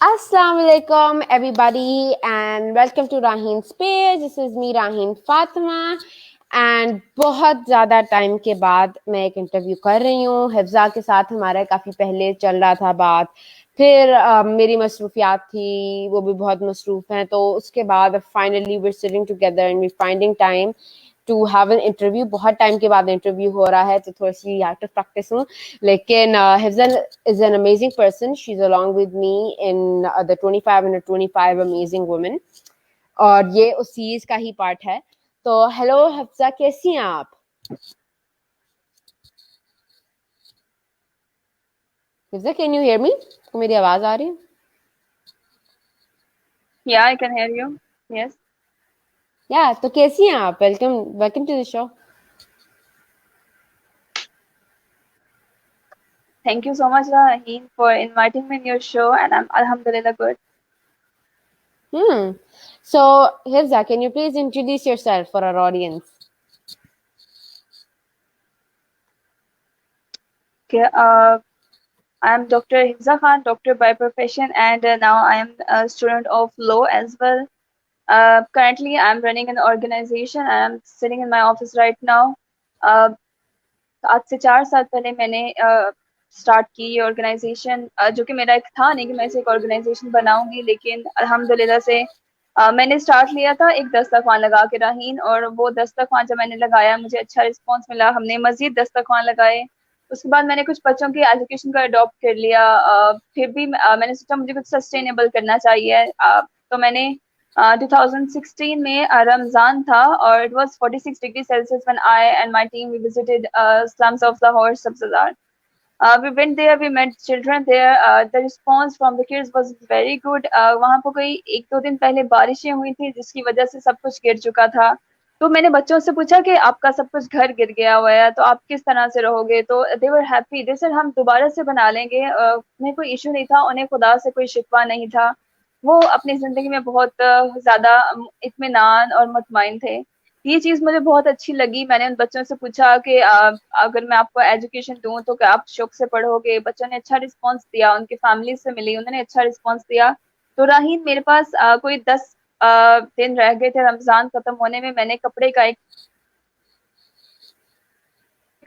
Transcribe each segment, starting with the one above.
Assalamu alaikum everybody and welcome to Raheen's page. This is me Raheen Fatima and बहुत ज़्यादा time के बाद मैं एक इंटरव्यू कर रही हूँ। हिफ्ज़ा के साथ हमारा काफ़ी पहले चल रहा था बात, फिर मेरी मसरूफियात थी, वो भी बहुत मसरूफ़ हैं, तो उसके बाद finally we sitting together and we finding time to have an interview. बहुत टाइम के बाद इंटरव्यू हो रहा है तो थोड़ी सी आउट ऑफ प्रैक्टिस हूँ, लेकिन हिफ्ज़ा is an amazing person. She's along with me in the 25 and 25 amazing women. और ये उस सीरीज का ही पार्ट है। तो हेलो हिफ्ज़ा, कैसी हैं आप? हिफ्ज़ा, कैन यू हियर मी? आपको मेरी आवाज आ रही है? Yeah, I can hear you. Yes. या तो कैसी हैं आप? Welcome welcome to the show. Thank you so much, Raheen, for inviting me in your show, and I'm Alhamdulillah good. So हिफ्ज़ा, can you please introduce yourself for our audience? Okay, I'm Dr. Hifza Khan, doctor by profession, and now I am a student of law as well. Currently, I'm running an organization, and I'm sitting in my office right now. Uh, आज से 4 साल पहले मैंने start की ये organisation, जो कि मेरा एक था नहीं कि मैं इसे एक ऑर्गेनाइजेशन बनाऊंगी, लेकिन अल्हम्दुलिल्लाह से मैंने स्टार्ट लिया था एक दस्तरखान लगा के राहीन, और वो दस्तरखान जब मैंने लगाया मुझे अच्छा रिस्पांस मिला, हमने मजीद दस्तरखान लगाए। उसके बाद मैंने कुछ बच्चों की एजुकेशन को अडॉप्ट कर लिया। फिर भी मैंने सोचा मुझे कुछ सस्टेनेबल करना चाहिए, तो मैंने 2016 में रमजान था और it was 46 degrees Celsius when I and my team we visited slums of Lahore, Sabzazar. We went there, we met children there. The response from the kids was very good. वहाँ पर कोई 1-2 दिन पहले बारिशें हुई थी जिसकी वजह से सब कुछ गिर चुका था। तो मैंने बच्चों से पूछा कि आपका सब कुछ घर गिर गया हुआ है तो आप किस तरह से रहोगे, तो दे वर हैप्पी, दे सेड हम दोबारा से बना लेंगे। उन्हें कोई इशू नहीं था, उन्हें खुदा से कोई शिकवा नहीं था। वो अपनी जिंदगी में बहुत ज्यादा इत्मीनान और मुतमईन थे। ये चीज मुझे बहुत अच्छी लगी। मैंने उन बच्चों से पूछा कि अगर मैं आपको एजुकेशन दूं तो क्या आप शौक से पढ़ोगे? बच्चों ने अच्छा रिस्पांस दिया, उनकी फैमिली से मिली, उन्होंने अच्छा रिस्पांस दिया। तो राहीन, मेरे पास कोई 10 दिन रह गए थे रमजान खत्म होने में। मैंने कपड़े का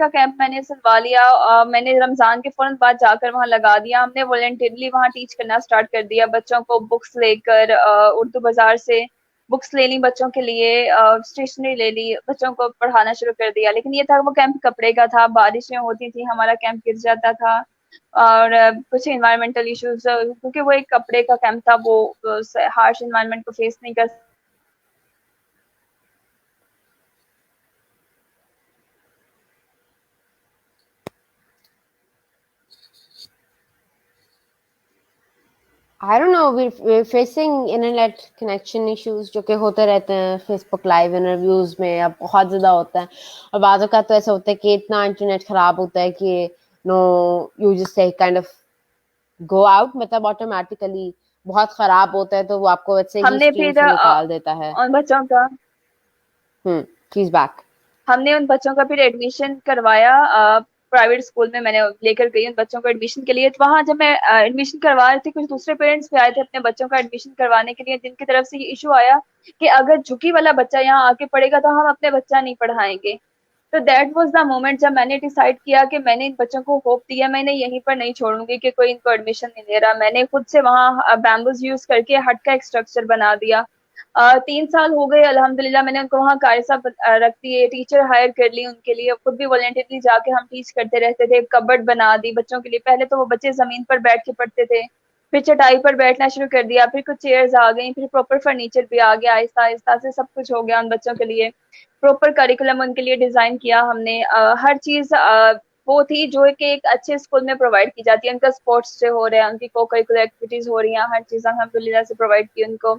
कैंप मैंने सुनवा लिया। मैंने रमजान के फौरन बाद जाकर वहां लगा दिया। हमने वॉलंटियरली वहां टीच करना स्टार्ट कर दिया बच्चों को, बुक्स लेकर उर्दू बाजार से बुक्स ले ली बच्चों के लिए, स्टेशनरी ले ली, बच्चों को पढ़ाना शुरू कर दिया। लेकिन ये था वो कैंप कपड़े का था, बारिशें होती थी, हमारा कैंप गिर जाता था, और कुछ इन्वायरमेंटल इश्यूज, क्योंकि वो एक कपड़े का कैंप था, वो हार्श इन्वायरमेंट को फेस नहीं कर। I don't know, we're facing internet connection issues जो कि होते रहते हैं फेसबुक लाइव इंटरव्यूज में। अब बहुत ज्यादा होता है, और बाद का तो ऐसा होता है कि इतना इंटरनेट खराब होता है कि no, you just say kind of go out, मतलब ऑटोमेटिकली बहुत खराब होता है तो वो आपको वैसे ही हमने स्ट्रीम फिर से निकाल देता है। उन बच्चों का प्लीज बैक। हमने उन बच्चों का फिर एडमिशन करवाया। प्राइवेट स्कूल में मैंने लेकर गई उन बच्चों को एडमिशन के लिए। तो वहां जब मैं एडमिशन करवा रही थी, कुछ दूसरे पेरेंट्स भी आए थे अपने बच्चों का एडमिशन करवाने के लिए, जिनकी तरफ से ये इशू आया कि अगर झुकी वाला बच्चा यहाँ आके पढ़ेगा तो हम अपने बच्चा नहीं पढ़ाएंगे। तो दैट वाज द मोमेंट जब मैंने डिसाइड किया कि मैंने इन बच्चों को होप दिया, मैंने यहीं पर नहीं छोड़ूंगी कि कोई इनको एडमिशन नहीं दे रहा। मैंने खुद से वहाँ बैम्बूज यूज करके हट का एक स्ट्रक्चर बना दिया। 3 साल हो गए अल्हम्दुलिल्लाह, मैंने उनको वहाँ कारी साहब रख दिए, टीचर हायर कर ली उनके लिए, खुद भी वॉलंटियरली जाके हम टीच करते रहते थे। कबर्ड बना दी बच्चों के लिए। पहले तो वो बच्चे जमीन पर बैठ के पढ़ते थे, फिर चटाई पर बैठना शुरू कर दिया, फिर कुछ चेयर्स आ गई, फिर प्रॉपर फर्नीचर भी आ गया। आहिस्ता आहिस्ता से सब कुछ हो गया उन बच्चों के लिए। प्रॉपर करिकुलम उनके लिए डिजाइन किया हमने। हर चीज वो थी जो कि एक अच्छे स्कूल में प्रोवाइड की जाती है। उनका स्पोर्ट्स से हो रहा है, उनकी को करिकुलर एक्टिविटीज हो रही हैं, हर चीज अल्हम्दुलिल्लाह से प्रोवाइड की उनको।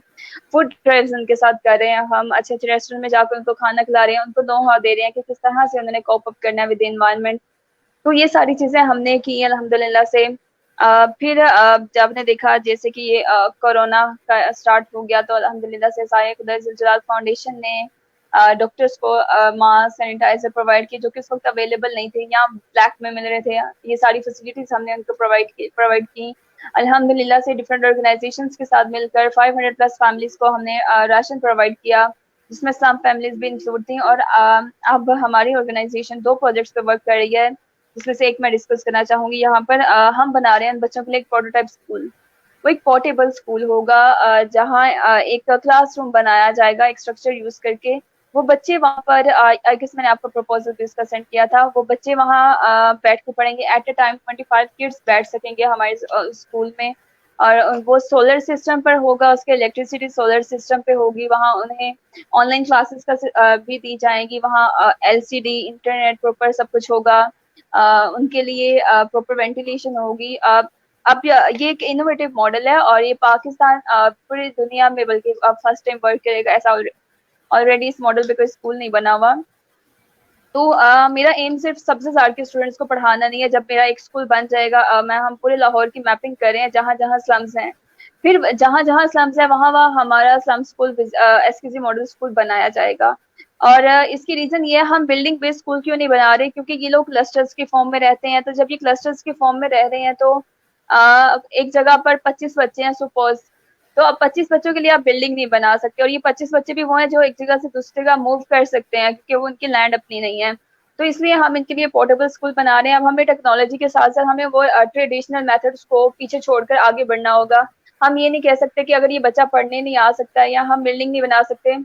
फूड ड्राइव्स उनके साथ कर रहे हैं हम, अच्छे अच्छे रेस्टोरेंट में जाकर उनको खाना खिला रहे हैं, उनको नो हाउ दे रहे हैं कि किस तरह से उन्होंने कोप अप करना है विद एनवायरनमेंट। तो ये सारी चीजें हमने की अल्हम्दुलिल्लाह से। फिर जब आपने देखा जैसे कि ये कोरोना का स्टार्ट हो गया, तो अल्हम्दुलिल्लाह से साया खुदा जिलजलाल फाउंडेशन ने डॉक्टर्स को मास्क सैनिटाइजर प्रोवाइड किए, जो कि उस वक्त अवेलेबल नहीं थे, यहाँ ब्लैक में मिल रहे थे। ये सारी फैसिलिटीज हमने उनको प्रोवाइड की। अल्हम्दुलिल्लाह से डिफरेंट ऑर्गेनाइजेशंस के साथ मिलकर 500 प्लस फैमिलीज को हमने राशन प्रोवाइड किया, जिसमें स्लम फैमिलीज भी इंक्लूड थी। और अब हमारी ऑर्गेनाइजेशन 2 प्रोजेक्ट्स पे वर्क कर रही है, जिसमें से एक मैं डिस्कस करना चाहूंगी यहाँ पर। हम बना रहे हैं बच्चों के लिए एक प्रोटोटाइप स्कूल। वो एक पोर्टेबल स्कूल होगा, जहाँ एक क्लासरूम बनाया जाएगा एक स्ट्रक्चर यूज करके। वो बच्चे वहाँ पर, आई गेस मैंने आपको प्रपोजल भी इसका सेंड किया था, वो बच्चे वहाँ बैठ के पढ़ेंगे। एट अ टाइम 25 किड्स बैठ सकेंगे हमारे स्कूल में। और वो सोलर सिस्टम पर होगा, उसके इलेक्ट्रिसिटी सोलर सिस्टम पे होगी। वहाँ उन्हें ऑनलाइन क्लासेस का भी दी जाएंगी। वहाँ एलसीडी, इंटरनेट प्रॉपर सब कुछ होगा। उनके लिए प्रॉपर वेंटिलेशन होगी। अब ये एक इनोवेटिव मॉडल है, और ये पाकिस्तान पूरी दुनिया में बल्कि फर्स्ट टाइम वर्क करेगा। ऐसा ऑलरेडी इस मॉडल पे कोई स्कूल नहीं बना हुआ। तो मेरा एम सिर्फ सब्ज़ा ज़ार के स्टूडेंट्स को पढ़ाना नहीं है। जब मेरा एक स्कूल बन जाएगा, हम पूरे लाहौर की मैपिंग कर रहे हैं, जहाँ जहाँ स्लम्स हैं। फिर जहाँ जहाँ स्लम्स है, वहाँ वहाँ हमारा slum school, SKG model school बनाया जाएगा। और इसकी रीजन ये है, हम बिल्डिंग बेस्ड स्कूल क्यों नहीं बना रहे, क्योंकि ये लोग क्लस्टर्स के फॉर्म में रहते हैं। तो जब ये क्लस्टर्स के फॉर्म में रह रहे हैं, तो एक जगह पर 25 बच्चे हैं सपोज, तो अब 25 बच्चों के लिए आप बिल्डिंग नहीं बना सकते। और ये 25 बच्चे भी वो हैं जो एक जगह से दूसरी जगह मूव कर सकते हैं, क्योंकि वो उनकी लैंड अपनी नहीं है। तो इसलिए हम इनके लिए पोर्टेबल स्कूल बना रहे हैं। अब हमें टेक्नोलॉजी के साथ साथ हमें वो ट्रेडिशनल मेथड्स को पीछे छोड़कर आगे बढ़ना होगा। हम ये नहीं कह सकते कि अगर ये बच्चा पढ़ने नहीं आ सकता या हम बिल्डिंग नहीं बना सकते।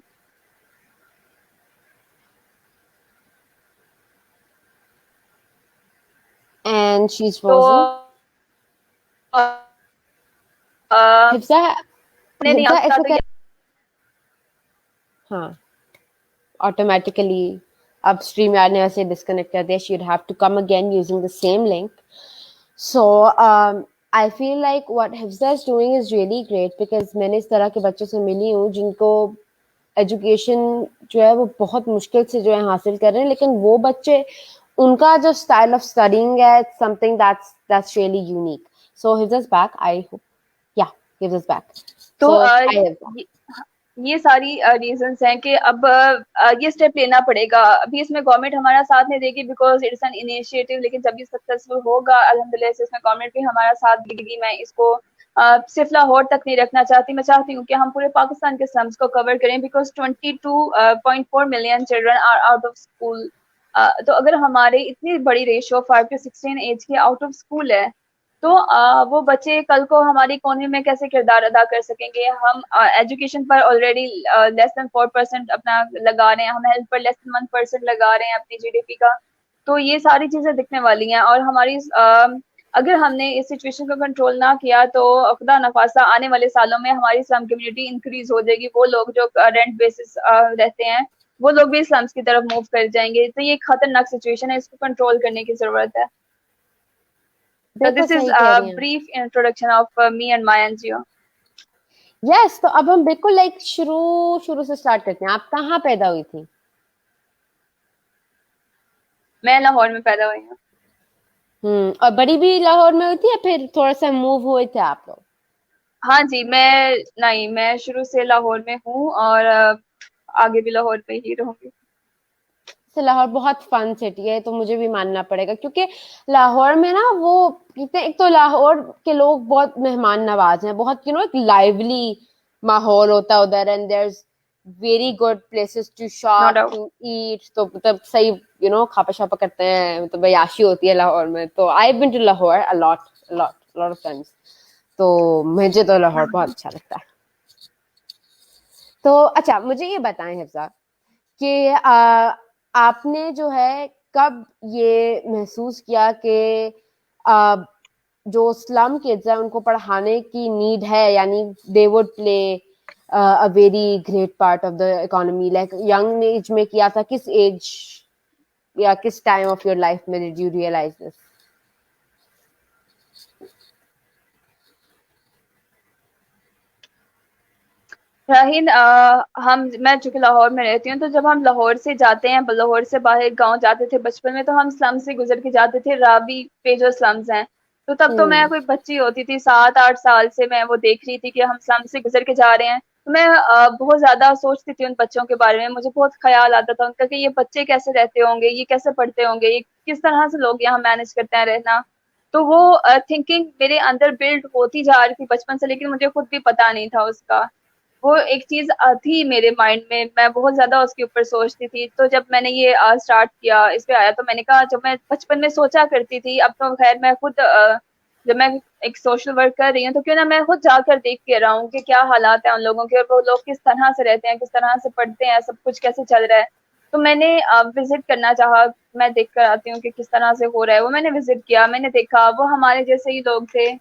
And she's तो frozen. हिफ्जा, नहीं आ हिफ्जा सकता इट्स तो ओके। हाँ, ऑटोमेटिकली अब स्ट्रीम यार्ड ने वैसे डिस्कनेक्ट कर दिया. She would have to come again using the same link. So I feel like what Hifza is doing is really great, because मैंने इस तरह के बच्चों से मिली हूँ जिनको एजुकेशन जो है वो बहुत मुश्किल से जो है हासिल कर रहे हैं, लेकिन वो बच्चे, उनका जो स्टाइल ऑफ स्टडीइंग है, something that's really unique. So Hifza's back, I hope. Yeah, Hifza's back. तो So hi हिफ्जा. ये सारी रीजंस हैं कि अब ये स्टेप लेना पड़ेगा। अभी इसमें गवर्नमेंट हमारा साथ नहीं देगी, बिकॉज इट्स एन इनिशिएटिव। लेकिन जब ये सक्सेसफुल होगा अल्हम्दुलिल्लाह से, इसमें गवर्नमेंट भी हमारा साथ देगी। मैं इसको सिर्फ लाहौर तक नहीं रखना चाहती, मैं चाहती हूँ कि हम पूरे पाकिस्तान के स्लम्स को कवर करें, because 22.4 million children are out of school. तो अगर हमारे इतनी बड़ी रेशियो 5 to 16 एज के आउट ऑफ स्कूल है, तो वो बच्चे कल को हमारी इकोनॉमी में कैसे किरदार अदा कर सकेंगे। हम एजुकेशन पर ऑलरेडी लेस देन 4% अपना लगा रहे हैं, हम हेल्थ पर लेस देन 1% लगा रहे हैं अपनी जीडीपी का। तो ये सारी चीजें दिखने वाली हैं, और हमारी अगर हमने इस सिचुएशन को कंट्रोल ना किया, तो खुदा नखास्ता आने वाले सालों में हमारी इस्लाम कम्युनिटी इंक्रीज हो जाएगी। वो लोग जो रेंट बेसिस रहते हैं, वो लोग भी इस्लाम्स की तरफ मूव कर जाएंगे। तो ये एक खतरनाक सिचुएशन है, इसको कंट्रोल करने की जरूरत है। So बिल्कुल this is सही कह a रही हैं. brief introduction of me and my NGO. Yes, तो अब हम बिल्कुल लाइक शुरू शुरू से स्टार्ट करते हैं. आप कहाँ पैदा हुई थी? मैं लाहौर में पैदा हुई हूँ। और बड़ी भी लाहौर में हुई थी या फिर थोड़ा सा मूव हुए थे आप लोग? हाँ जी, मैं शुरू से लाहौर में हूँ, और आगे भी लाहौर में ही रहूंगी। से लाहौर बहुत फन सिटी है, तो मुझे भी मानना पड़ेगा, क्योंकि लाहौर में ना वो कितने, एक तो लाहौर के लोग बहुत मेहमान नवाज हैं, बहुत एक लाइवली माहौल होता है उधर. And there is very good places to no shop, doubt. To eat. तो मतलब सही खापा शापा करते हैं, तो बयाशी होती है लाहौर में. तो I been to Lahore a lot of times. तो मुझे तो लाहौर बहुत अच्छा लगता है. तो अच्छा, मुझे ये बताएं हिफ्जा कि आपने जो है कब ये महसूस किया कि जो स्लम किड्स हैं उनको पढ़ाने की नीड है, यानी they would play a very great part of the economy. Like young age में किया था, किस एज या किस टाइम ऑफ योर लाइफ में डिड यू रियलाइज दिस? राहीन, मैं चूंकि लाहौर में रहती हूँ, तो जब हम लाहौर से जाते हैं, लाहौर से बाहर गांव जाते थे बचपन में, तो हम स्लम से गुजर के जाते थे, रावी पे जो स्लम्स हैं। तो तब तो मैं कोई बच्ची होती थी, 7-8 साल से मैं वो देख रही थी कि हम स्लम से गुजर के जा रहे हैं। तो मैं बहुत ज्यादा सोचती थी उन बच्चों के बारे में, मुझे बहुत ख्याल आता था उनका कि ये बच्चे कैसे रहते होंगे, ये कैसे पढ़ते होंगे, ये किस तरह से लोग यहाँ मैनेज करते हैं रहना। तो वो थिंकिंग मेरे अंदर बिल्ड होती जा रही थी बचपन से, लेकिन मुझे खुद भी पता नहीं था उसका। वो एक चीज थी मेरे माइंड में, मैं बहुत ज्यादा उसके ऊपर सोचती थी। तो जब मैंने ये स्टार्ट किया, इस पे आया, तो मैंने कहा जब मैं बचपन में सोचा करती थी, अब तो खैर मैं खुद जब मैं एक सोशल वर्क कर रही हूँ तो क्यों ना मैं खुद जाकर देख के रहा हूँ कि क्या हालात है उन लोगों के, और वो लोग किस तरह से रहते हैं, किस तरह से पढ़ते हैं, सब कुछ कैसे चल रहा है। तो मैंने विजिट करना चाहा, मैं देख कर आती हूँ कि किस तरह से हो रहा है। वो मैंने विजिट किया, मैंने देखा वो हमारे जैसे ही लोग थे,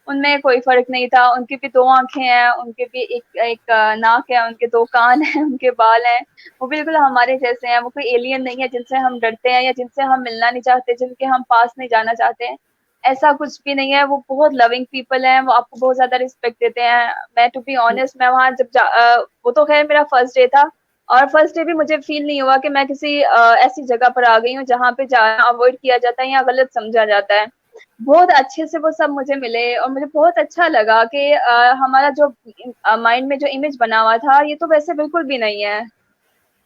उनमें कोई फर्क नहीं था। उनकी भी 2 आंखें हैं, उनके भी एक एक नाक है, उनके 2 कान हैं, उनके बाल हैं। वो बिल्कुल हमारे जैसे हैं। वो कोई एलियन नहीं है जिनसे हम डरते हैं या जिनसे हम मिलना नहीं चाहते, जिनके हम पास नहीं जाना चाहते हैं। ऐसा कुछ भी नहीं है। वो बहुत लविंग पीपल हैं, वो आपको बहुत ज्यादा रिस्पेक्ट देते हैं। मैं टू बी ऑनेस्ट, मैं वहां जब वो तो खैर मेरा फर्स्ट डे था, और फर्स्ट डे भी मुझे फील नहीं हुआ कि मैं किसी ऐसी जगह पर आ गई हूँ जहाँ पे जाना अवॉइड किया जाता है या गलत समझा जाता है। बहुत अच्छे से वो सब मुझे मिले, और मुझे बहुत अच्छा लगा कि हमारा जो माइंड में जो इमेज बना हुआ था, ये तो वैसे बिल्कुल भी नहीं है।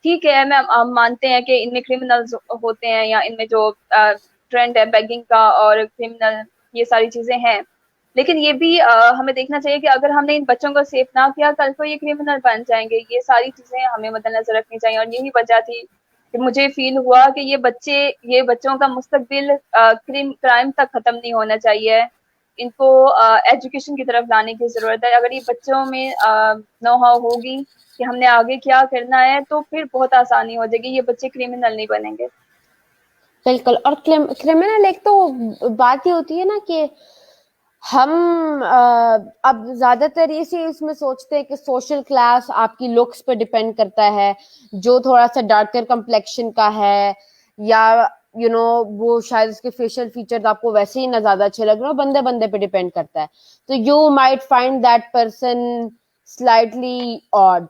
ठीक है, मैं मानते हैं कि इनमें क्रिमिनल्स होते हैं, या इनमें जो ट्रेंड है बैगिंग का और क्रिमिनल, ये सारी चीजें हैं। लेकिन ये भी हमें देखना चाहिए कि अगर हमने इन बच्चों को सेफ ना किया, कल को ये क्रिमिनल बन जाएंगे। ये सारी चीजें हमें मद्देनजर रखनी चाहिए, और यही वजह थी कि मुझे फील हुआ कि ये बच्चों का मुस्तकबिल क्राइम तक खत्म नहीं होना चाहिए। इनको एजुकेशन की तरफ लाने की जरूरत है। अगर ये बच्चों में नो हाउ होगी कि हमने आगे क्या करना है, तो फिर बहुत आसानी हो जाएगी, ये बच्चे क्रिमिनल नहीं बनेंगे। बिल्कुल। और क्रिमिनल एक तो बात ही होती है ना कि हम अब ज्यादातर इसी इसमें सोचते हैं कि सोशल क्लास आपकी लुक्स पे डिपेंड करता है। जो थोड़ा सा डार्कर कम्प्लेक्शन का है, या वो शायद उसके फेशियल फीचर्स आपको वैसे ही ना ज्यादा अच्छे लग रहे हो, बंदे बंदे पे डिपेंड करता है। तो you might find that person slightly odd,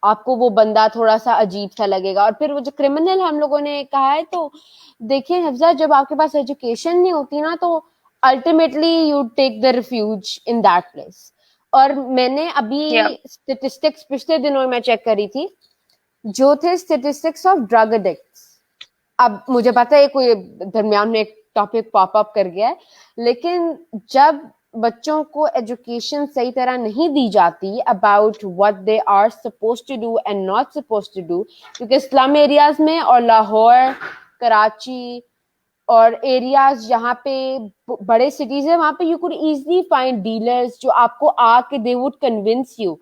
आपको वो बंदा थोड़ा सा अजीब सा लगेगा। और फिर वो जो क्रिमिनल हम लोगों ने कहा है, तो देखिए हफ्जा, जब आपके पास एजुकेशन नहीं होती ना, तो ultimately you take the refuge in that place. और मैंने या अभी स्टेटिस्टिक्स पिछले दिनों में चेक करी थी, जो थे स्टेटिस्टिक्स ऑफ ड्रग एडिक्ट्स। अब मुझे पता है कोई दरमियान में एक टॉपिक पॉप अप कर गया है, लेकिन जब बच्चों को एजुकेशन सही तरह नहीं दी जाती about what they are suppose to do and not suppose to do, क्योंकि स्लम एरियाज में और लाहौर, कराची और एरियाज जहाँ पे बड़े सिटीज है, वहां पे you could easily find dealers जो आपको आके दे वुड कन्विंस यू।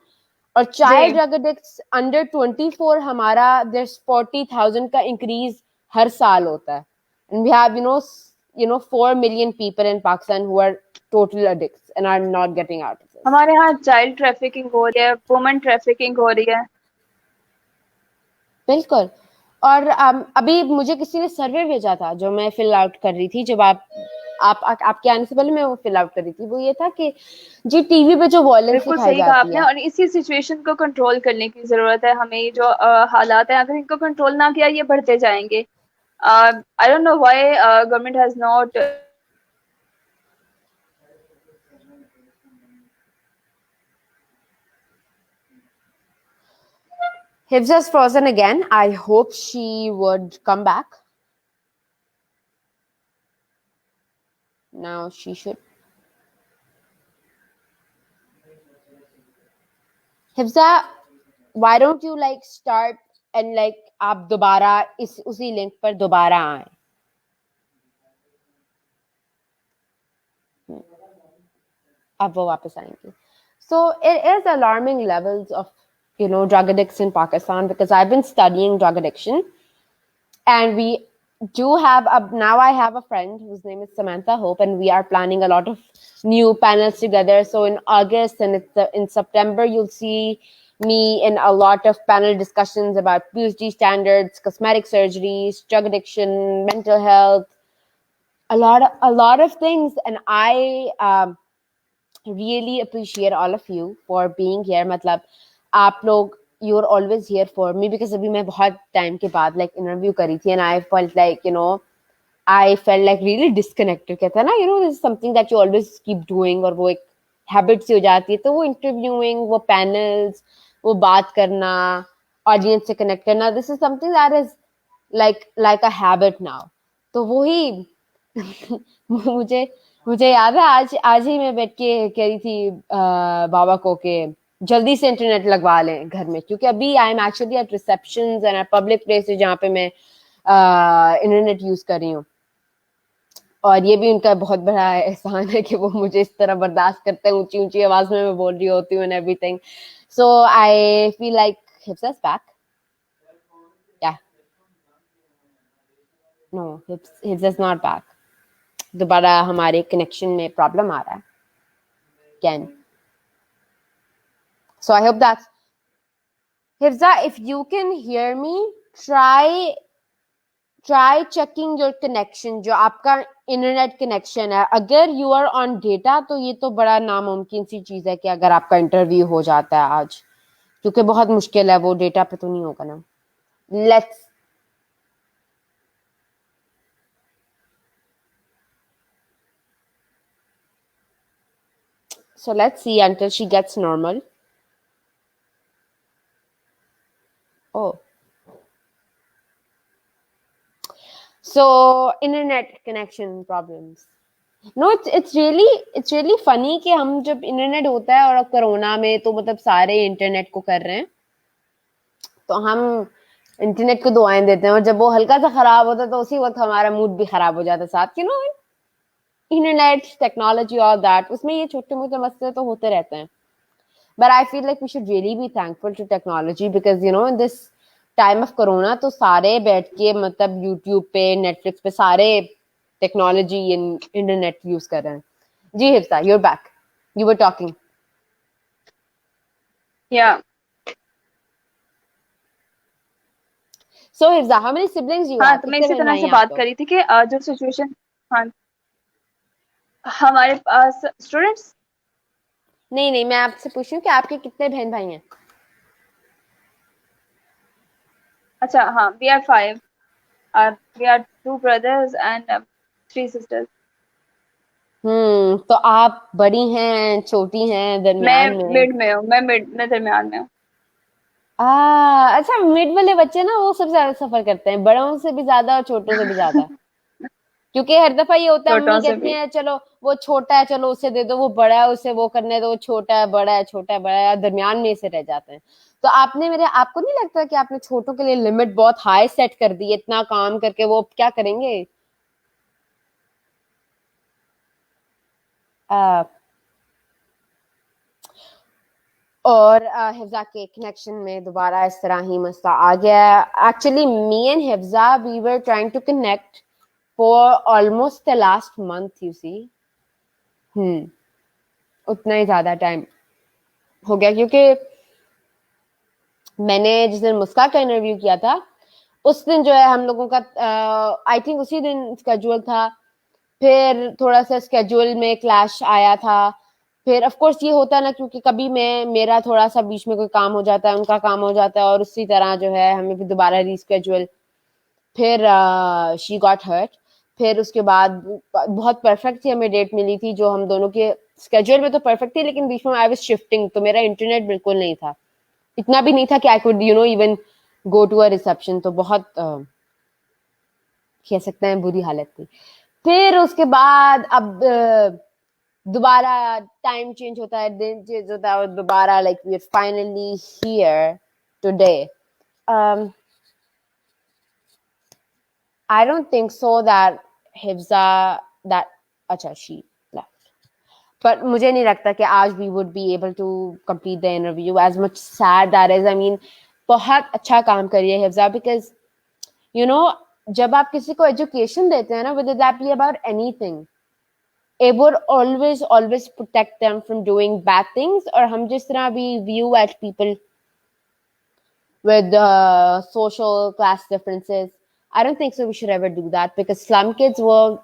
और चाइल्ड जी, ड्रग एडिक्ट्स अंडर 24 हमारा there's 40,000 का इंक्रीज हर साल होता है। And we have you know 4 million people in Pakistan who are total addicts and are not getting out of this. हमारे यहाँ child trafficking हो रही है, वुमन ट्रैफिकिंग हो रही है। बिल्कुल। और अभी मुझे किसी ने सर्वे भेजा था जो मैं फिल आउट कर रही थी, जब आपके आने से पहले मैं वो फिल आउट कर रही थी। वो ये था कि जी टीवी पे जो वायलेंस बिल्कुल दिखाई सही कहा जाती आपने, है। और इसी सिचुएशन को कंट्रोल करने की जरूरत है हमें। ये जो हालात हैं, अगर इनको कंट्रोल ना किया, ये बढ़ते जाएंगे। I don't know why government has not. Hifza's frozen again. I hope she would come back. Now she should. Hifza, why don't you like start and like आप दोबारा इस उसी लिंक पर दोबारा आए। अब वो वापस आएंगे। So it is alarming levels of drug addicts in Pakistan, because I've been studying drug addiction, and we do have now I have a friend whose name is Samantha Hope, and we are planning a lot of new panels together. So in August and in September, you'll see me in a lot of panel discussions about PhD standards, cosmetic surgeries, drug addiction, mental health, a lot of things. And I really appreciate all of you for being here. मतलब आप लोग, you're always here for me, because अभी मैं बहुत time के बाद like interview करी थी, and I felt like I felt like really disconnected. कहता है ना, this is something that you always keep doing, और वो एक habit सी हो जाती है। तो वो interviewing, वो panels, वो बात करना, audience से connect करना, this is something that is like a habit now. तो वही मुझे मुझे याद है आज आज ही मैं बैठ के कह रही थी बाबा को कि जल्दी से इंटरनेट लगवा लें घर में, क्योंकि अभी I am actually eight receptions and public places जहाँ पे मैं इंटरनेट यूज कर रही हूँ। और ये भी उनका बहुत बड़ा एहसान है कि वो मुझे इस तरह बर्दाश्त करते हैं, ऊंची ऊंची आवाज में मैं बोल रही होती हूँ and everything. So I feel like Hifza's back. Yeah no, Hifza's is not back. दोबारा हमारे कनेक्शन में प्रॉब्लम आ रहा है again. So I hope that's Hifza, if you can hear me, try checking your connection, जो आपका इंटरनेट कनेक्शन है। अगर you are on data तो ये तो बड़ा नामुमकिन सी चीज है कि अगर आपका इंटरव्यू हो जाता है आज, क्योंकि बहुत मुश्किल है, वो डेटा पे तो नहीं होगा ना। Let's so let's see until she gets normal. Oh, so internet connection problems. No, it's really funny कि हम जब इंटरनेट होता है, और अब कोरोना में तो मतलब सारे इंटरनेट को कर रहे हैं, तो हम इंटरनेट को दुआएं देते हैं, और जब वो हल्का सा खराब होता है तो उसी वक्त हमारा मूड भी खराब हो जाता है साथ, यू नो। इंटरनेट टेक्नोलॉजी और दैट, उसमें ये छोटे मोटे मसले तो होते रहते हैं, but I feel like we should really be thankful to technology, because you know in this time of Corona तो सारे बैठ के मतलब यूट्यूब पे, नेटफ्लिक्स पे सारे टेक्नोलॉजी इंटरनेट यूज कर रहे हैं। Ji Hifza, your back, you were talking. Yeah. So Hifza, how many siblings you हाँ, हैव? तो मैं कितने इसी बहन तरह भाई से हैं बात आपको? करी थी कि जो सिचुएशन, हाँ, हमारे पास स्टूडेंट्स, नहीं नहीं, मैं आपसे पूछ रही हूँ कि आपके कितने बहन भाई हैं? अच्छा, हाँ, we are 5, we are 2 brothers and 3 sisters. तो आप बड़ी हैं, छोटी हैं, मैं दरमियान में? मिड में हूँ, मैं दरमियान में हूँ। अच्छा, मिड वाले बच्चे ना वो सबसे ज्यादा सफर करते हैं, बड़ों से भी ज्यादा और छोटों से भी ज्यादा, क्योंकि हर दफा ये होता है, छोटों मम्मी से कहती भी। हैं चलो वो छोटा है, चलो उसे दे दो, वो बड़ा है उसे वो करने दो, वो छोटा है बड़ा है, छोटा है बड़ा है, दरमियान में से रह जाते हैं। तो आपको नहीं लगता कि आपने छोटों के लिए लिमिट बहुत हाई सेट कर दी है? इतना काम करके वो क्या करेंगे? आ, और हिफ्जा के कनेक्शन में दोबारा इस तरह ही मसला आ गया। Actually me and Hifza we were trying to connect for almost the last month, you see. उतना ही ज्यादा टाइम हो गया, क्योंकि मैंने जिस दिन मुस्का का इंटरव्यू किया था उस दिन जो है हम लोगों का आई थिंक उसी दिन स्केड्यूल था, फिर थोड़ा सा स्केड्यूल में क्लैश आया था। फिर ऑफ कोर्स ये होता है ना, क्योंकि कभी मैं मेरा थोड़ा सा बीच में कोई काम हो जाता है, उनका काम हो जाता है, और उसी तरह जो है हमें भी दोबारा रीस्केड्यूल। फिर शी गॉट हर्ट। फिर उसके बाद बहुत परफेक्ट थी, हमें डेट मिली थी जो हम दोनों के स्केड्यूल में तो परफेक्ट थी, लेकिन बीच में आई वाज शिफ्टिंग, तो मेरा इंटरनेट बिल्कुल नहीं था, इतना भी नहीं था कि I could you know even go to a reception. तो बहुत कह सकते हैं बुरी हालत थी। फिर उसके बाद अब दोबारा टाइम चेंज होता है, दिन चेंज होता है, और दोबारा like we are finally here today. I don't think so that Hifza that अच्छा she left. But मुझे नहीं लगता कि आज we would be able to complete the interview, as much sad that is. I mean, बहुत अच्छा काम करी है हिफ्जा, because you know जब आप किसी को education देते हैं ना, whether that be about anything, it would always protect them from doing bad things. और हम जिस तरह भी view at people with social class differences, I don't think so we should ever do that, because slum kids will,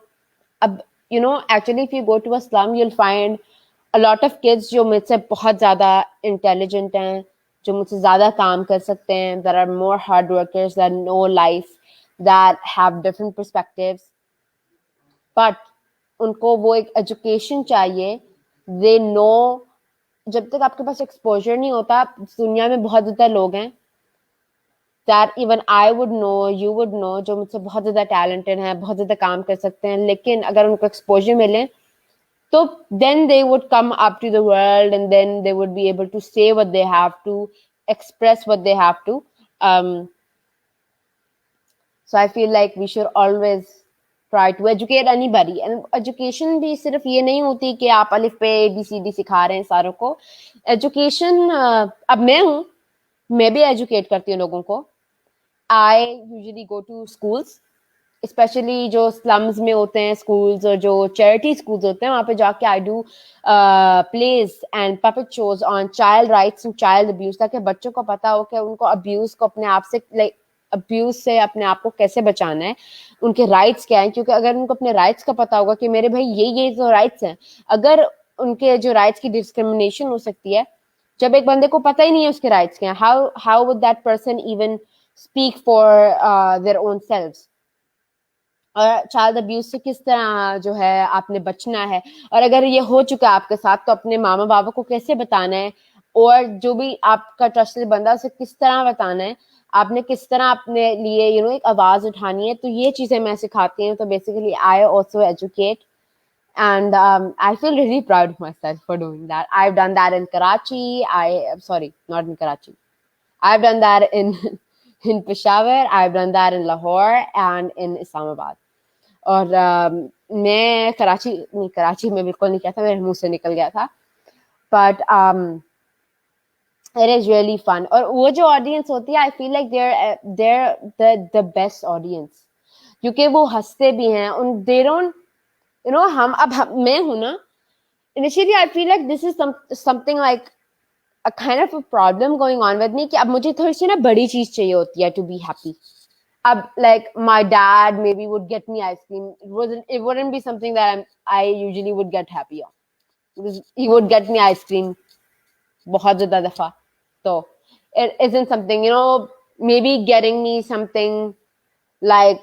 you know, actually if you go to a slum you'll find a lot of kids जो मुझसे बहुत ज़्यादा intelligent हैं, जो मुझसे ज़्यादा काम कर सकते हैं, that are more hard workers, that know life, that have different perspectives, but उनको वो एक education चाहिए। they know, जब तक आपके पास exposure नहीं होता, दुनिया में बहुत ज़्यादा लोग हैं that even I would know, you would know, जो मुझसे बहुत ज़्यादा talented हैं, बहुत ज़्यादा काम कर सकते हैं, लेकिन अगर उनको exposure मिले So then they would come up to the world, and then they would be able to say what they have to, express what they have to. um, so I feel like we should always try to educate anybody. And education भी सिर्फ ये नहीं होती कि आप अलिफ पे ABCD सिखा रहे हैं सारों को. एजुकेशन अब मैं भी एजुकेट करती हूँ लोगों को. I usually go to schools, specially जो स्लम्स में होते हैं स्कूल्स और जो चैरिटी स्कूल्स होते हैं, वहां पे जाके I do place and puppet shows on child rights and child abuse, ताकि बच्चों को पता हो कि उनको अब्यूज को अपने आप से, लाइक अब्यूज से अपने आप को कैसे बचाना है, उनके राइट्स क्या हैं. क्योंकि अगर उनको अपने राइट्स का पता होगा कि मेरे भाई ये जो राइट्स हैं, अगर उनके जो राइट्स की डिस्क्रिमिनेशन हो सकती है, जब एक बंदे को पता ही नहीं है उसके राइट्स क्या हैं, how would that person even speak for their own selves. और चाइल्ड अब्यूज से किस तरह जो है आपने बचना है, और अगर ये हो चुका है आपके साथ तो अपने मामा बाबा को कैसे बताना है, और जो भी आपका ट्रस्टेड बंदा उसे किस तरह बताना है, आपने किस तरह अपने लिए एक आवाज उठानी है. तो ये चीजें मैं सिखाती हूँ. तो basically I also educate, and I feel really proud of myself for doing that. I've done that in Karachi. Sorry, not in Karachi. I've done that in in Peshawar. I've done that in Lahore and in Islamabad. और मैं कराची में बिल्कुल नहीं किया था, मेरे मुंह से निकल गया था. But it is really fun. और वो जो ऑडियंस होती है, I feel like there the best audience, क्योंकि वो हंसते भी हैं. उन दे डोंट मैं हूं ना, initially I feel like this is something like a kind of a problem going on with me कि अब मुझे थोड़ी सी ना बड़ी चीज चाहिए होती है to be happy. Like my dad maybe would get me ice cream. It wouldn't be something that I usually would get happy on, because he would get me ice cream बहुत ज़्यादा दफा. So it isn't something, maybe getting me something like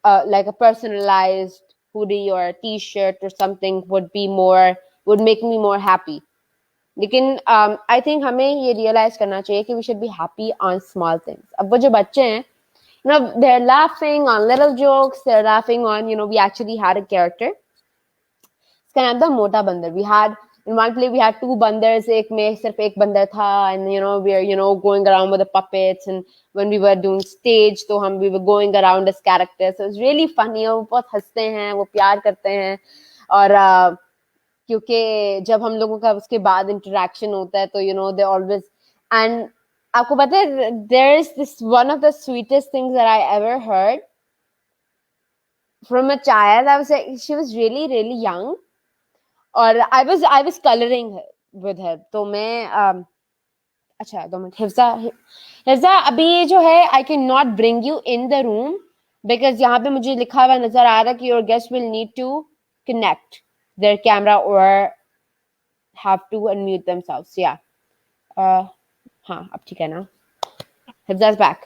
a personalized hoodie or a t-shirt or something would make me more happy. लेकिन I think हमें ये realize करना चाहिए कि we should be happy on small things. अब वो जो बच्चे हैं, they're laughing on little jokes. They're laughing on, we actually had a character. इसका नाम था मोटा बंदर. We had, in one play, we had two banders. एक में सिर्फ एक बंदर था, and, we're, going around with the puppets. And when we were doing stage, तो we were going around as characters. So it was really funny. वो बहुत हंसते हैं, वो प्यार करते हैं. और क्योंकि जब हम लोगों का उसके बाद इंटरेक्शन होता है, तो, they always, and आपको पता है, there is this one of the sweetest things that I ever heard from a child. I was like, she was really really young, और I was coloring with her. तो मैं अच्छा 2 minute. Hifza अभी ये जो है, I cannot bring you in the room because यहाँ पे मुझे लिखा हुआ नजर आ रहा है कि your guest will need to connect their camera or have to unmute themselves. Yeah. हाँ, अब ठीक है ना. Hifza's back.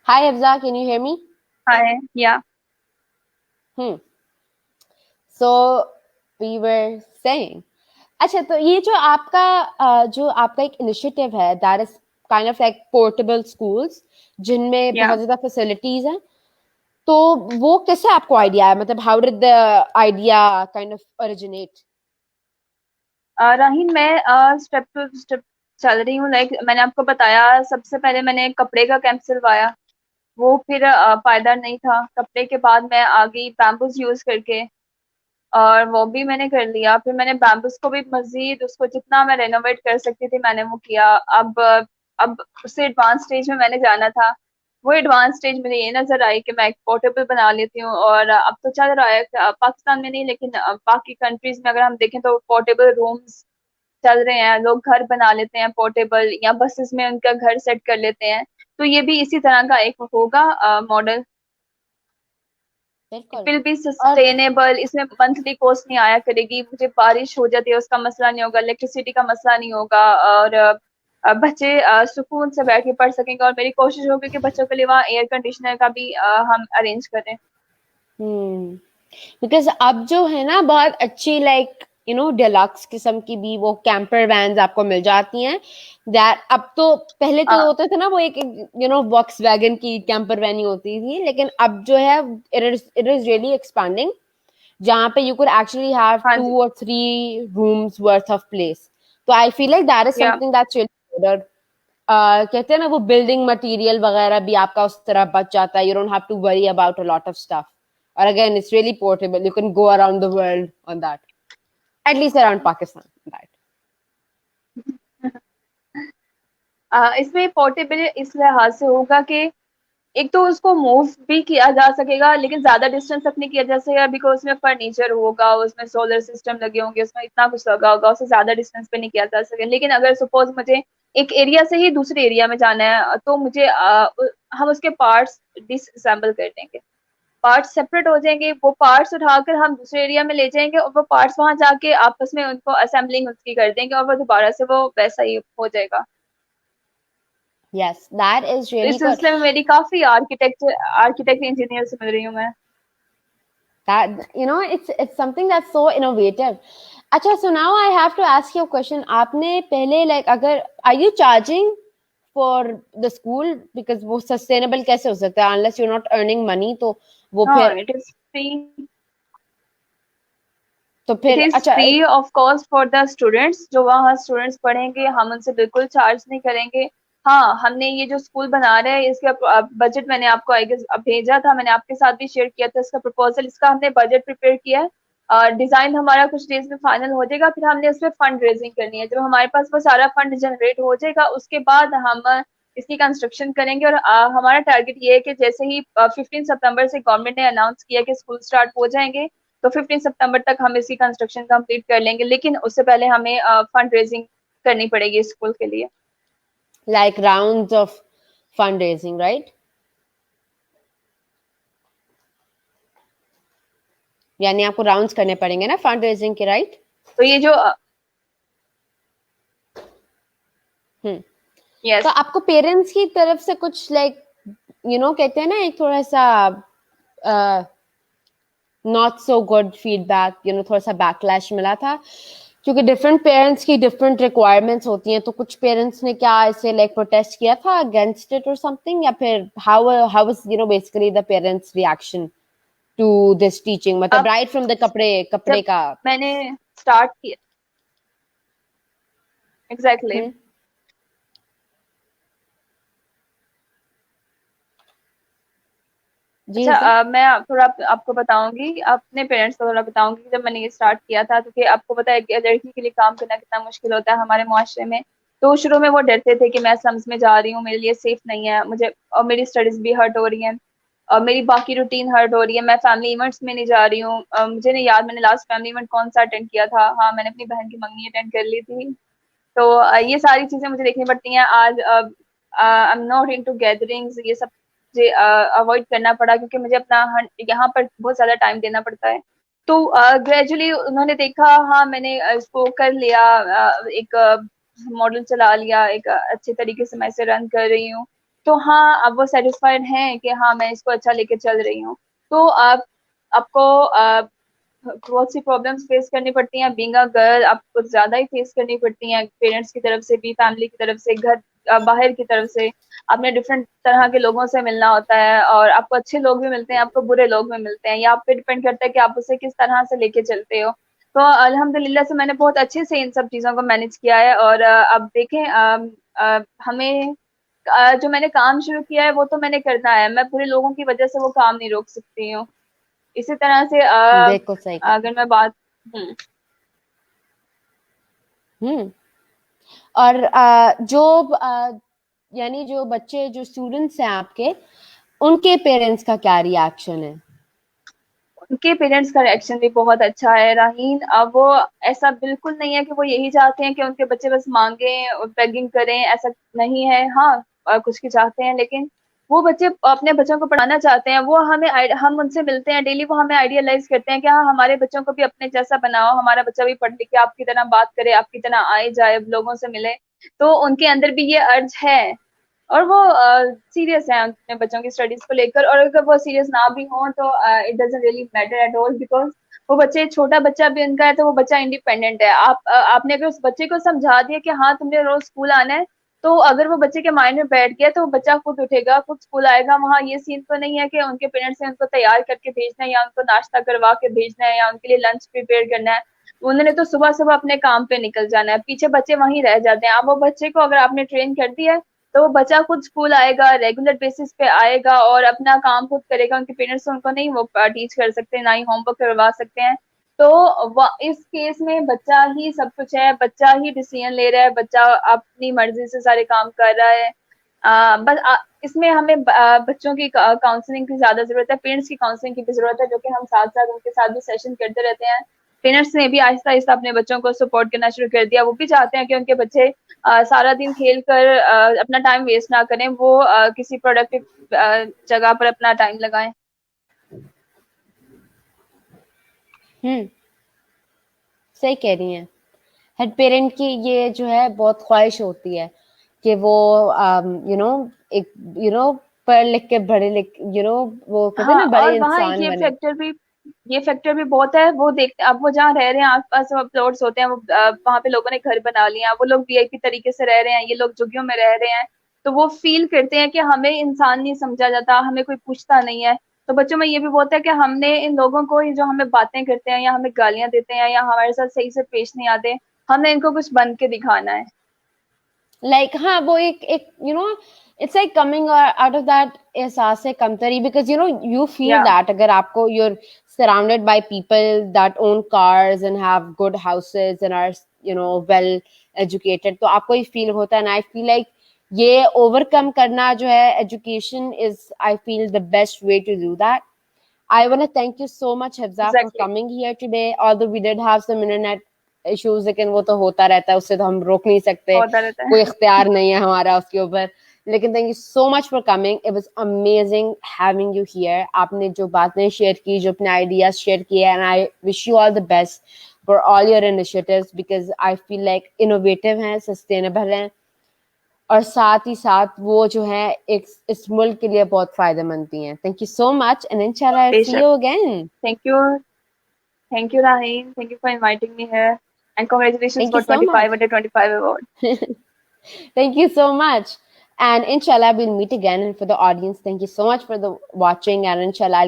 Hi Hifza, can you hear me? Hi, yeah. So we were saying, अच्छा, तो ये जो आपका एक इनिशिएटिव है, that is kind of like portable schools, जिनमें बहुत ज़्यादा facilities हैं, तो वो कैसे आपको आइडिया है? मतलब how did the idea kind of originate? राहीन, मैं स्टेप टू स्टेप चल रही हूँ. लाइक मैंने आपको बताया, सबसे पहले मैंने कपड़े का कैंप सिलवाया, वो फिर पायदार नहीं था. कपड़े के बाद मैं आ गई बैम्बूज यूज करके, और वो भी मैंने कर लिया. फिर मैंने बैम्बूज को भी मजीद, उसको जितना मैं रेनोवेट कर सकती थी मैंने वो किया. अब उससे एडवांस स्टेज में मैंने जाना था. वो एडवांस स्टेज मुझे ये नजर आई कि मैं एक पोर्टेबल बना लेती हूँ. और अब तो चल रहा है पाकिस्तान में नहीं, लेकिन बाकी कंट्रीज में अगर हम देखें तो पोर्टेबल रूम्स चल रहे हैं. लोग घर बना लेते हैं पोर्टेबल, या बसेस में उनका घर सेट कर लेते हैं. तो ये भी इसी तरह का एक होगा model. It will be sustainable. इसमें मंथली कॉस्ट नहीं आया करेगी. मुझे बारिश हो जाती है उसका मसला नहीं होगा, इलेक्ट्रिसिटी का मसला नहीं होगा, और बच्चे सुकून से बैठ के पढ़ सकेंगे. और मेरी कोशिश होगी कि बच्चों के लिए वहाँ एयर कंडीशनर का भी हम अरेंज करें. बिकॉज अब जो है ना, बहुत अच्छी लाइक डिलक्स किस्म की भी वो कैंपर वैन्स आपको मिल जाती हैं. दैट अब तो पहले तो होते थे ना, वो एक वॉक्सवैगन की कैंपर वैन ही होती थी, लेकिन अब जो है इट इज रियली एक्सपांडिंग, जहाँ पे you could actually have हाँ 2 जी। or 3 rooms worth of place. तो I feel like that is या something that's really good. और कहते हैं ना वो building material वगैरह भी आपका उस तरह बच जाता है. You don't have to worry about a lot of stuff. और again, it's really portable. You can go around the world on that. At least around Pakistan. Right. इसमें पोर्टेबल इस लिहाज से होगा कि एक तो उसको मूव भी किया जा सकेगा, लेकिन ज्यादा डिस्टेंस तक नहीं किया जा सकेगा, बिकॉज उसमें फर्नीचर होगा, उसमें सोलर सिस्टम लगे होंगे, उसमें इतना कुछ लगा होगा, उससे ज्यादा डिस्टेंस पे नहीं किया जा सकेगा। लेकिन अगर सपोज मुझे एक एरिया से ही दूसरे एरिया में जाना है, तो मुझे हम उसके पार्ट्स डिसअसेंबल कर देंगे, पार्ट्स सेपरेट हो जाएंगे, वो पार्ट्स उठाकर हम दूसरे एरिया में ले जाएंगे और वो पार्ट्स वहां जाके आपस में उनको असेंबलिंग उसकी कर देंगे और वो दोबारा से वो वैसा ही हो जाएगा। Yes, that is तो really इस good. सिलसिले में मेरी काफी आर्किटेक्ट इंजीनियर से मिल रही हूँ मैं। That, it's something that's so innovative. अच्छा, so now I have to ask you a question. आपने पहले like अगर are you charging for the school, because वो sustainable कैसे हो सकता है unless you're not earning money, तो वो हाँ, फिर इट इज फ्री। तो इट फिर इज अच्छा free of cost for the students, जो वहाँ स्टूडेंट्स पढ़ेंगे, हम उनसे बिल्कुल चार्ज नहीं करेंगे। हाँ, हमने ये जो स्कूल बना रहे हैं इसका बजट मैंने आपको आई गेस भेजा था, मैंने आपके साथ भी शेयर किया था इसका प्रपोजल, इसका हमने बजट प्रिपेयर किया है, डिजाइन हमारा कुछ डेज में फाइनल हो जाएगा, फिर हमने उसमें फंड रेजिंग करनी है। जब हमारे पास वो सारा फंड जनरेट हो जाएगा उसके बाद हम इसकी कंस्ट्रक्शन करेंगे। और हमारा टारगेट ये है कि जैसे ही 15 सितंबर से गवर्नमेंट ने अनाउंस किया कि स्कूल स्टार्ट हो जाएंगे, तो 15 सितंबर तक हम इसकी कंस्ट्रक्शन कंप्लीट कर लेंगे, लेकिन उससे पहले हमें फंड रेजिंग करनी पड़ेगी स्कूल के लिए। like rounds of fundraising, right? यानी आपको राउंड्स करने पड़ेंगे ना फंड रेजिंग के, राइट? तो ये जो yes. तो आपको पेरेंट्स की तरफ से कुछ लाइक कहते हैं ना एक थोड़ा सा नॉट सो गुड फीडबैक, थोड़ा सा बैकलैश मिला था, क्योंकि डिफरेंट पेरेंट्स की डिफरेंट रिक्वायरमेंट्स होती हैं, तो कुछ पेरेंट्स ने क्या ऐसे लाइक प्रोटेस्ट किया था अगेंस्ट इट और समथिंग, या फिर how was basically the parents reaction to this teaching, मतलब राइट फ्रॉम द कपड़े का मैंने स्टार्ट किया एग्जैक्टली अच्छा, मैं थोड़ा आपको बताऊंगी, अपने पेरेंट्स को थोड़ा बताऊंगी। जब मैंने ये स्टार्ट किया था, क्योंकि आपको पता है कि लड़की के लिए काम करना कितना मुश्किल होता है हमारे मुआशरे में, तो शुरू में वो डरते थे कि मैं स्लम्स में जा रही हूँ, मेरे लिए सेफ नहीं है, मुझे और मेरी स्टडीज भी हर्ट हो रही हैं और मेरी बाकी रूटीन हर्ट हो रही है, मैं फैमिली इवेंट्स में नहीं जा रही हूँ। मुझे नहीं याद मैंने लास्ट फैमिली इवेंट कौन सा अटेंड किया था। हाँ, मैंने अपनी बहन की मंगनी अटेंड कर ली थी। तो ये सारी चीजें मुझे देखनी पड़ती हैं। आज I am not into gatherings, ये सब मुझे अवॉइड करना पड़ा, क्योंकि मुझे अपना यहाँ पर बहुत ज्यादा टाइम देना पड़ता है। तो ग्रेजुअली उन्होंने देखा, हाँ मैंने इसको कर लिया, एक मॉडल चला लिया, एक अच्छे तरीके से मैं इसे रन कर रही हूँ, तो हाँ अब वो सेटिस्फाइड हैं कि हाँ मैं इसको अच्छा लेके चल रही हूँ। तो आपको बहुत सी प्रॉब्लम्स फेस करनी पड़ती हैं बीइंग अ गर्ल, आपको ज्यादा ही फेस करनी पड़ती हैं, पेरेंट्स की तरफ से भी, फैमिली की तरफ से, घर बाहर की तरफ से। आपने डिफरेंट तरह के लोगों से मिलना होता है, और आपको अच्छे लोग भी मिलते हैं, आपको बुरे लोग भी मिलते हैं, या आप पे डिपेंड करता है कि आप उसे किस तरह से लेके चलते हो। तो अल्हम्दुलिल्लाह से मैंने बहुत अच्छे से इन सब चीज़ों को मैनेज किया है। और अब देखें, हमें जो मैंने काम शुरू किया है वो तो मैंने करना है, मैं पूरे लोगों की वजह से वो काम नहीं रोक सकती हूँ। इसी तरह से देखो सही अगर मैं बात और यानी जो बच्चे जो स्टूडेंट्स हैं आपके, उनके पेरेंट्स का क्या रिएक्शन है? उनके पेरेंट्स का रिएक्शन भी बहुत अच्छा है राहीन। अब वो ऐसा बिल्कुल नहीं है कि वो यही चाहते हैं कि उनके बच्चे बस मांगे और बेगिंग करें, ऐसा नहीं है। हाँ, कुछ की चाहते हैं, लेकिन वो बच्चे अपने बच्चों को पढ़ाना चाहते हैं। वो हम उनसे मिलते हैं डेली, वो हमें आइडियलाइज करते हैं कि हाँ हमारे बच्चों को भी अपने जैसा बनाओ, हमारा बच्चा भी पढ़ लिख के आपकी तरह बात करे, आपकी तरह आए जाए, लोगों से मिले। तो उनके अंदर भी ये अर्ज है, और वो सीरियस है अपने बच्चों की स्टडीज को लेकर। और अगर वो सीरियस ना भी हो तो it doesn't really matter at all, because वो बच्चे, छोटा बच्चा भी उनका है तो वो बच्चा इंडिपेंडेंट है। आपने अगर उस बच्चे को समझा दिया कि हाँ तुमने रोज स्कूल आना है, तो अगर वो बच्चे के माइंड में बैठ गया तो वो बच्चा खुद उठेगा, खुद स्कूल आएगा। वहाँ ये सीन तो नहीं है कि उनके पेरेंट्स ने उनको तैयार करके भेजना है या उनको नाश्ता करवा के भेजना है या उनके लिए लंच प्रिपेयर करना है। उन्होंने तो सुबह सुबह अपने काम पे निकल जाना है, पीछे बच्चे वहीं रह जाते हैं। अब वो बच्चे को अगर आपने ट्रेन कर दिया है तो वो बच्चा खुद स्कूल आएगा, रेगुलर बेसिस पे आएगा और अपना काम खुद करेगा। उनके पेरेंट्स उनको नहीं वो टीच कर सकते, ना ही होमवर्क करवा सकते हैं। तो इस केस में बच्चा ही सब कुछ है, बच्चा ही डिसीजन ले रहा है, बच्चा अपनी मर्जी से सारे काम कर रहा है। बस इसमें हमें बच्चों की काउंसलिंग की ज्यादा जरूरत है, पेरेंट्स की काउंसलिंग की भी जरूरत है, जो कि हम साथ साथ उनके साथ भी सेशन करते रहते हैं। पेरेंट्स ने भी आहिस्ता आहिस्ता अपने बच्चों को सपोर्ट करना शुरू कर दिया। वो भी चाहते हैं कि उनके बच्चे सारा दिन खेल कर अपना टाइम वेस्ट ना करें, वो किसी प्रोडक्टिव जगह पर अपना टाइम लगाएं। सही कह रही हैं। हर पेरेंट की ये जो है बहुत ख्वाहिश होती है कि वो एक पढ़ लिख के बड़े लिख वो कहते हैं हाँ, ना बड़े और वहाँ इंसान बने। ये फैक्टर भी बहुत है। वो देखते अब वो जहाँ रह रहे हैं आसपास प्लॉट्स होते हैं, वो वहाँ पे लोगों ने घर बना लिया, वो लोग वीआईपी तरीके से रह रहे हैं, ये लोग झुग्गियों में रह रहे हैं। तो वो फील करते हैं कि हमें इंसान नहीं समझा जाता, हमें कोई पूछता नहीं है। तो बच्चों में ये भी बहुत है कि हमने इन लोगों को, ये जो हमें बातें करते हैं या हमें गालियां देते हैं या हमारे साथ सही से पेश नहीं आते, हमने इनको कुछ बन के दिखाना है। हाँ वो एक it's like coming out of that एहसास से कमतरी, because you feel या that अगर आपको you're surrounded by people that own cars and have good houses and are well educated, तो आपको ये feel होता है। and I feel like ये overcome करना जो है, education is, I feel, the best way to do that. I want to thank you so much, Hafza, for exactly, coming here today. Although we did have some internet issues, लेकिन वो तो होता रहता है, उससे तो हम रोक नहीं सकते, होता रहता कोई है। इख्तियार नहीं है हमारा उसके ऊपर। लेकिन thank you so much for coming. It was amazing having you here. आपने जो बातें शेयर की, जो अपने ideas शेयर किए, and I wish you all the best for all your initiatives, because I feel like innovative हैं, sustainable हैं, और साथ ही साथ वो जो है एक इस मुल्क के लिए बहुत फायदेमंद भी हैं। Thank you so much, and inshallah I'll see बेशक। you again. Thank you, Raheen. Thank you for inviting me here. And congratulations Thank you for so much. 25 under 25 award. Thank you so much. And inshallah we'll meet again. And for the audience, thank you so much for the watching. And inshallah I'll